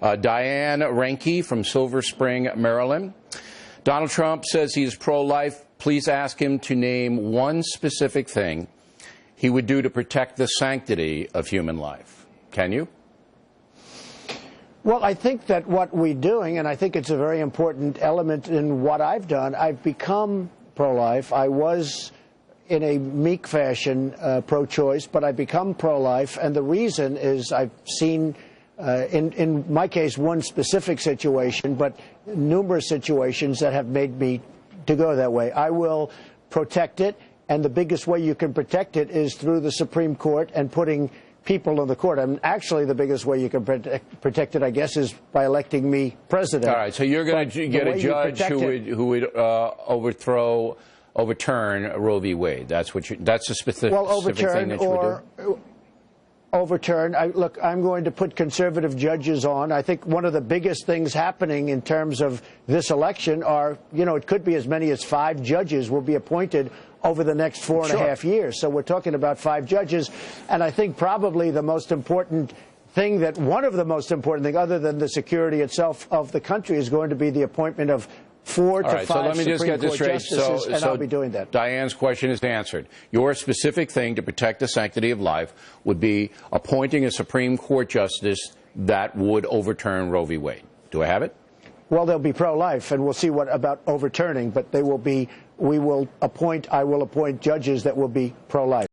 Diane Renke from Silver Spring, Maryland. Donald Trump says he is pro-life. Please ask him to name one specific thing he would do to protect the sanctity of human life. Can you? Well, I think that what we're doing, and I think it's a very important element in what I've done, I've become pro-life. I was, in a meek fashion, pro-choice, but I've become pro-life, and the reason is I've seen, in my case, one specific situation, but numerous situations that have made me to go that way. I will protect it, and the biggest way you can protect it is through the Supreme Court and putting people on the court. And actually, the biggest way you can protect it, I guess, is by electing me president. All right, so you're going to get a judge who would overturn Roe v. Wade. That's what that's a specific thing that you would do. Overturn. Look, I'm going to put conservative judges on. I think one of the biggest things happening in terms of this election are, it could be as many as 5 judges will be appointed over the next 4.5 years. So we're talking about 5 judges. And I think probably the most important thing one of the most important things, other than the security itself of the country, is going to be the appointment of 4 to 5 so let me just get this straight. And I'll be doing that. Diane's question is answered. Your specific thing to protect the sanctity of life would be appointing a Supreme Court justice that would overturn Roe v. Wade. Do I have it? Well, they'll be pro-life, and we'll see what about overturning, but they will be, I will appoint judges that will be pro-life.